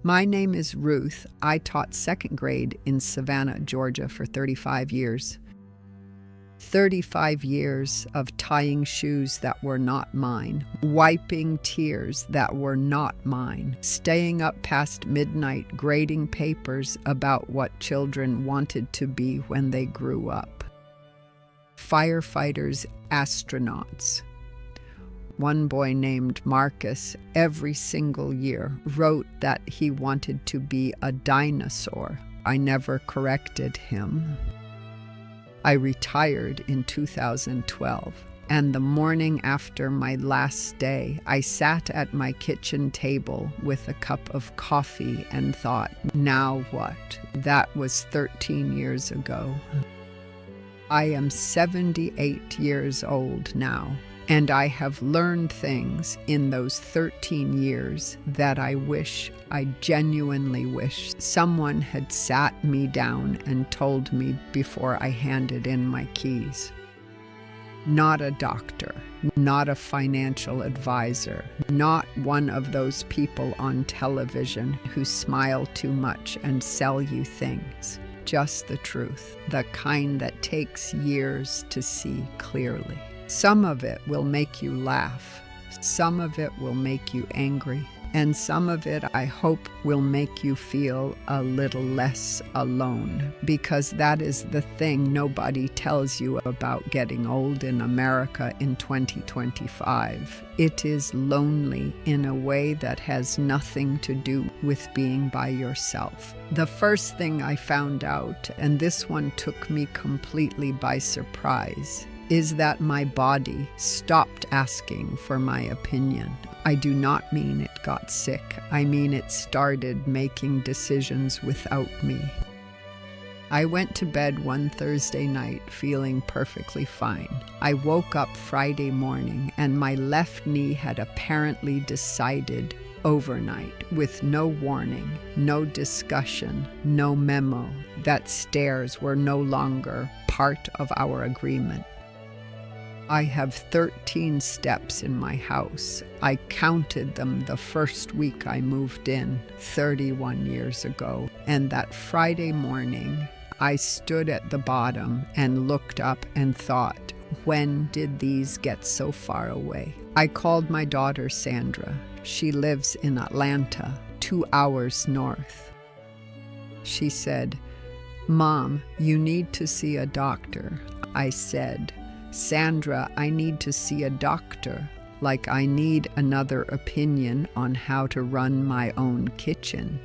My name is Ruth. I taught second grade in Savannah, Georgia for 35 years. 35 years of tying shoes that were not mine, wiping tears that were not mine, staying up past midnight grading papers about what children wanted to be when they grew up. Firefighters, astronauts. One boy named Marcus, every single year, wrote that he wanted to be a dinosaur. I never corrected him. I retired in 2012, and the morning after my last day, I sat at my kitchen table with a cup of coffee and thought, now what? That was 13 years ago. I am 78 years old now, and I have learned things in those 13 years that I genuinely wish someone had sat me down and told me before I handed in my keys. Not a doctor, not a financial advisor, not one of those people on television who smile too much and sell you things. Just the truth, the kind that takes years to see clearly. Some of it will make you laugh, some of it will make you angry, and some of it, I hope, will make you feel a little less alone, because that is the thing nobody tells you about getting old in America in 2025. It is lonely in a way that has nothing to do with being by yourself. The first thing I found out, and this one took me completely by surprise, is that my body stopped asking for my opinion. I do not mean it got sick. I mean it started making decisions without me. I went to bed one Thursday night feeling perfectly fine. I woke up Friday morning and my left knee had apparently decided overnight, with no warning, no discussion, no memo, that stairs were no longer part of our agreement. I have 13 steps in my house. I counted them the first week I moved in 31 years ago. And that Friday morning, I stood at the bottom and looked up and thought, when did these get so far away? I called my daughter Sandra. She lives in Atlanta, 2 hours north. She said, "Mom, you need to see a doctor." I said, "Sandra, I need to see a doctor, like I need another opinion on how to run my own kitchen."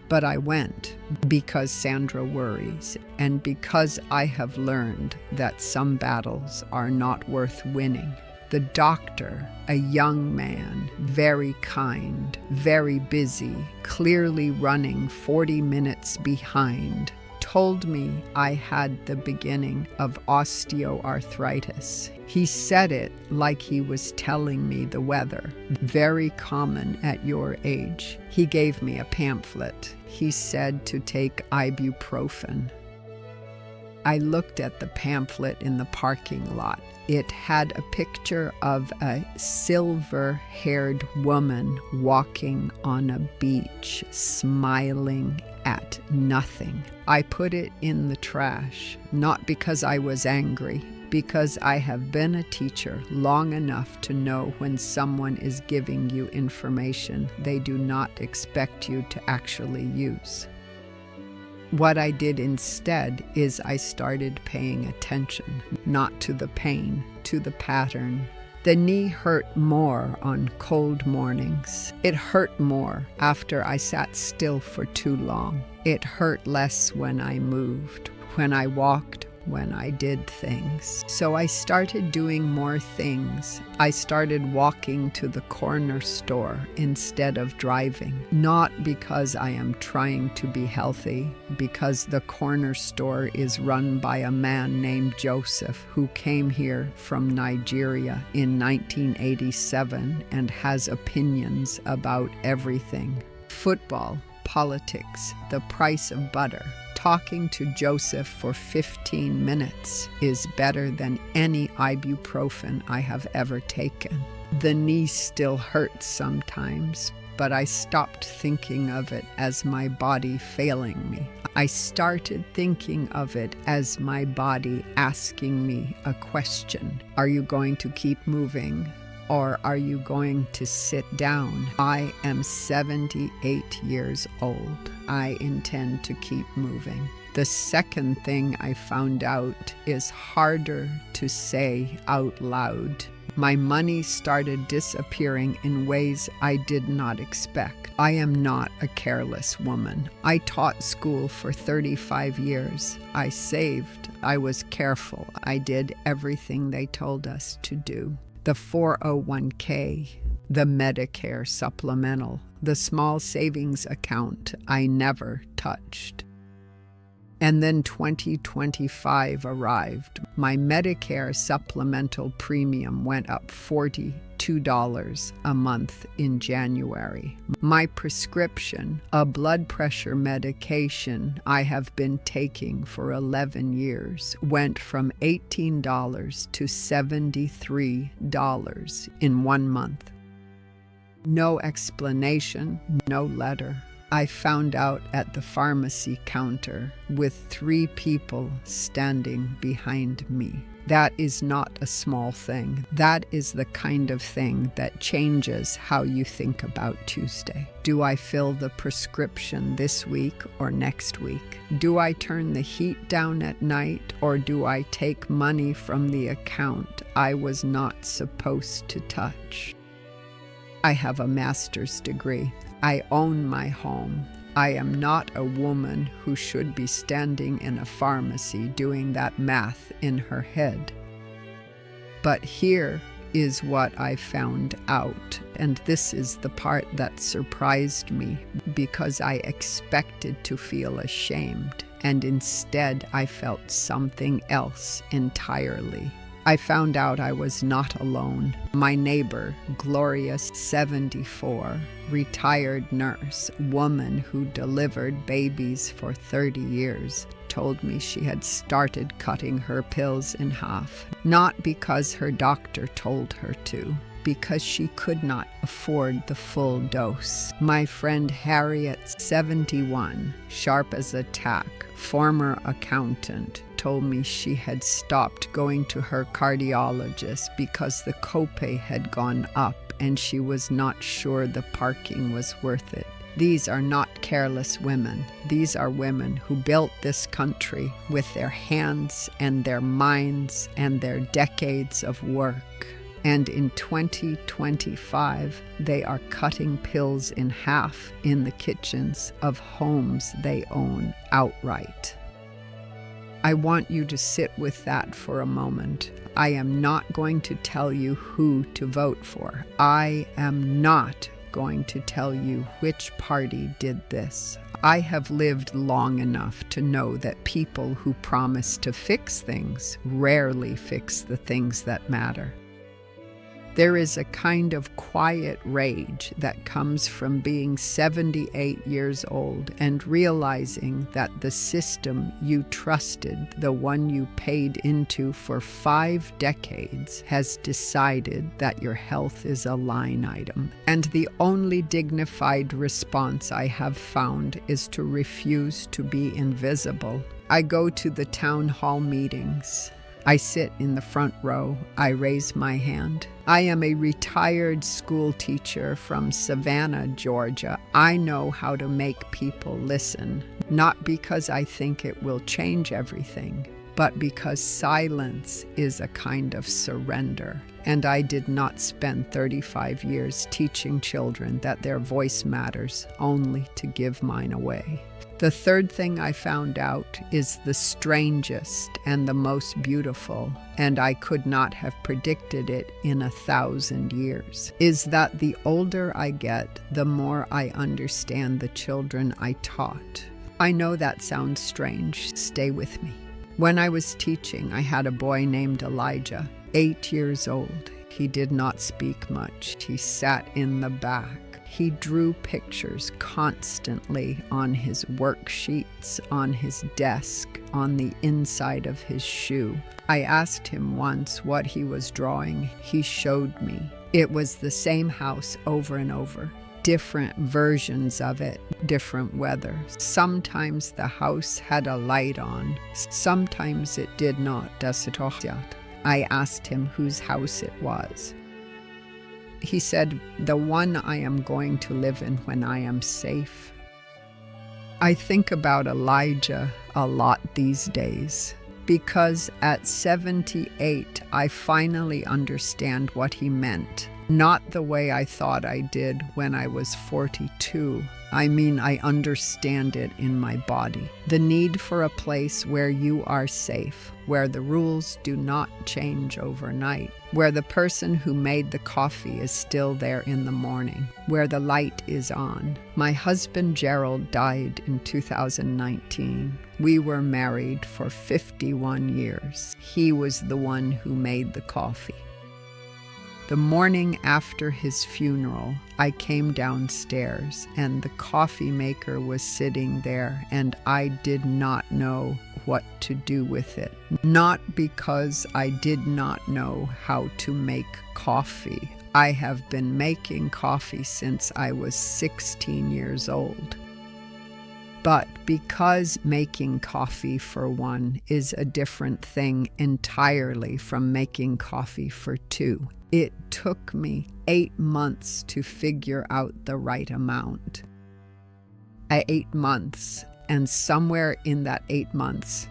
But I went because Sandra worries, and because I have learned that some battles are not worth winning. The doctor, a young man, very kind, very busy, clearly running 40 minutes behind, told me I had the beginning of osteoarthritis. He said it like he was telling me the weather, very common at your age. He gave me a pamphlet. He said to take ibuprofen. I looked at the pamphlet in the parking lot. It had a picture of a silver-haired woman walking on a beach, smiling at nothing. I put it in the trash, not because I was angry, because I have been a teacher long enough to know when someone is giving you information they do not expect you to actually use. What I did instead is I started paying attention, not to the pain, to the pattern. The knee hurt more on cold mornings. It hurt more after I sat still for too long. It hurt less when I moved, when I walked, when I did things. So I started doing more things. I started walking to the corner store instead of driving. Not because I am trying to be healthy, because the corner store is run by a man named Joseph who came here from Nigeria in 1987 and has opinions about everything. Football, politics, the price of butter. Talking to Joseph for 15 minutes is better than any ibuprofen I have ever taken. The knee still hurts sometimes, but I stopped thinking of it as my body failing me. I started thinking of it as my body asking me a question. Are you going to keep moving? Or are you going to sit down? I am 78 years old. I intend to keep moving. The second thing I found out is harder to say out loud. My money started disappearing in ways I did not expect. I am not a careless woman. I taught school for 35 years. I saved. I was careful. I did everything they told us to do. The 401k, the Medicare supplemental, the small savings account I never touched. And then 2025 arrived. My Medicare supplemental premium went up $42 a month in January. My prescription, a blood pressure medication I have been taking for 11 years, went from $18 to $73 in 1 month. No explanation, no letter. I found out at the pharmacy counter with 3 people standing behind me. That is not a small thing. That is the kind of thing that changes how you think about Tuesday. Do I fill the prescription this week or next week? Do I turn the heat down at night, or do I take money from the account I was not supposed to touch? I have a master's degree. I own my home. I am not a woman who should be standing in a pharmacy doing that math in her head. But here is what I found out, and this is the part that surprised me, because I expected to feel ashamed, and instead I felt something else entirely. I found out I was not alone. My neighbor, Gloria, 74, retired nurse, woman who delivered babies for 30 years, told me she had started cutting her pills in half, not because her doctor told her to, because she could not afford the full dose. My friend Harriet, 71, sharp as a tack, former accountant, told me she had stopped going to her cardiologist because the copay had gone up and she was not sure the parking was worth it. These are not careless women. These are women who built this country with their hands and their minds and their decades of work. And in 2025, they are cutting pills in half in the kitchens of homes they own outright. I want you to sit with that for a moment. I am not going to tell you who to vote for. I am not going to tell you which party did this. I have lived long enough to know that people who promise to fix things rarely fix the things that matter. There is a kind of quiet rage that comes from being 78 years old and realizing that the system you trusted, the one you paid into for 5 decades, has decided that your health is a line item. And the only dignified response I have found is to refuse to be invisible. I go to the town hall meetings. I sit in the front row. I raise my hand. I am a retired school teacher from Savannah, Georgia. I know how to make people listen, not because I think it will change everything, but because silence is a kind of surrender. And I did not spend 35 years teaching children that their voice matters only to give mine away. The third thing I found out is the strangest and the most beautiful, and I could not have predicted it in 1,000 years, is that the older I get, the more I understand the children I taught. I know that sounds strange. Stay with me. When I was teaching, I had a boy named Elijah, 8 years old. He did not speak much. He sat in the back. He drew pictures constantly on his worksheets, on his desk, on the inside of his shoe. I asked him once what he was drawing. He showed me. It was the same house over and over. different versions of it, different weather. Sometimes the house had a light on, sometimes it did not. I asked him whose house it was. He said, the one I am going to live in when I am safe. I think about Elijah a lot these days, because at 78, I finally understand what he meant. Not the way I thought I did when I was 42. I mean, I understand it in my body. The need for a place where you are safe, where the rules do not change overnight, where the person who made the coffee is still there in the morning, where the light is on. My husband Gerald died in 2019. We were married for 51 years. He was the one who made the coffee. The morning after his funeral, I came downstairs and the coffee maker was sitting there and I did not know what to do with it. Not because I did not know how to make coffee. I have been making coffee since I was 16 years old. But because making coffee for one is a different thing entirely from making coffee for two, it took me 8 months to figure out the right amount. 8 months, and somewhere in that 8 months,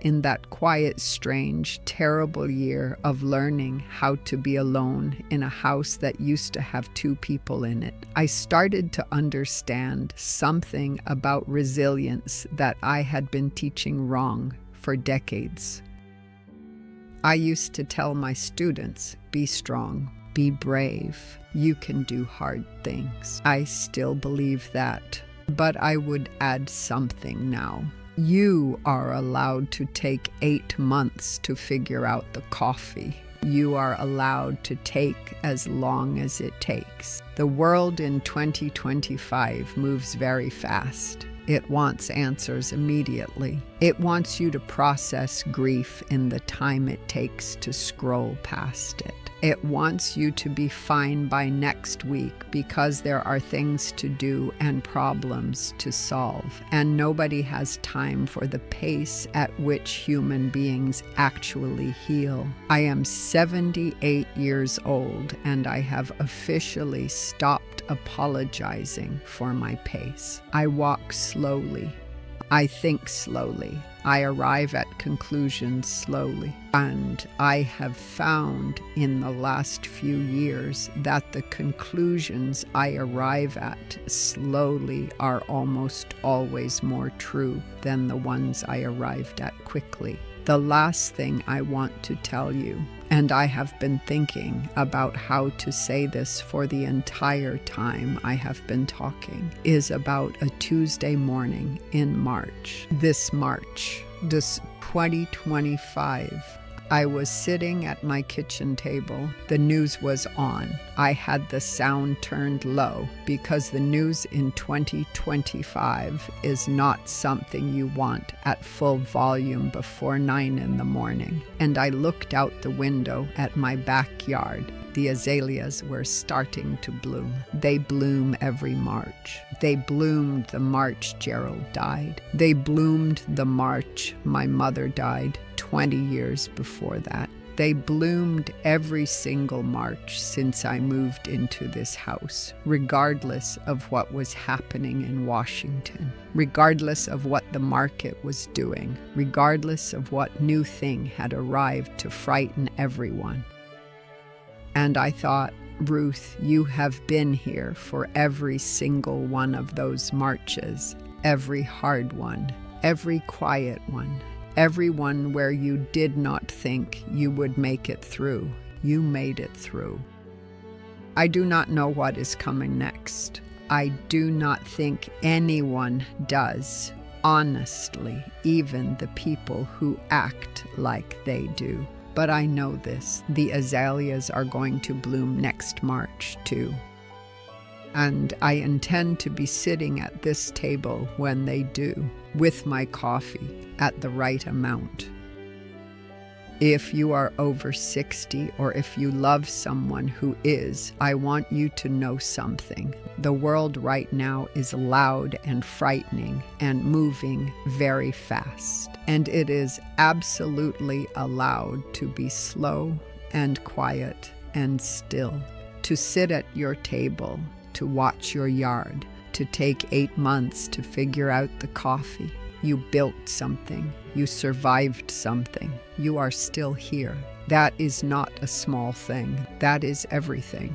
in that quiet, strange, terrible year of learning how to be alone in a house that used to have 2 people in it, I started to understand something about resilience that I had been teaching wrong for decades. I used to tell my students, be strong, be brave, you can do hard things. I still believe that, but I would add something now. You are allowed to take 8 months to figure out the coffee. You are allowed to take as long as it takes. The world in 2025 moves very fast. It wants answers immediately. It wants you to process grief in the time it takes to scroll past it. It wants you to be fine by next week because there are things to do and problems to solve, and nobody has time for the pace at which human beings actually heal. I am 78 years old and I have officially stopped apologizing for my pace. I walk slowly. I think slowly. I arrive at conclusions slowly. And I have found in the last few years that the conclusions I arrive at slowly are almost always more true than the ones I arrived at quickly. The last thing I want to tell you, and I have been thinking about how to say this for the entire time I have been talking, is about a Tuesday morning in March. This 2025. I was sitting at my kitchen table. The news was on. I had the sound turned low because the news in 2025 is not something you want at full volume before 9 in the morning. And I looked out the window at my backyard. The azaleas were starting to bloom. They bloom every March. They bloomed the March Gerald died. They bloomed the March my mother died 20 years before that. They bloomed every single March since I moved into this house, regardless of what was happening in Washington, regardless of what the market was doing, regardless of what new thing had arrived to frighten everyone. And I thought, Ruth, you have been here for every single one of those marches, every hard one, every quiet one, every one where you did not think you would make it through. You made it through. I do not know what is coming next. I do not think anyone does, honestly, even the people who act like they do. But I know this, the azaleas are going to bloom next March too. And I intend to be sitting at this table when they do, with my coffee at the right amount. If you are over 60 or if you love someone who is, I want you to know something. The world right now is loud and frightening and moving very fast. And it is absolutely allowed to be slow and quiet and still. To sit at your table, to watch your yard, to take 8 months to figure out the coffee. You built something. You survived something. You are still here. That is not a small thing. That is everything.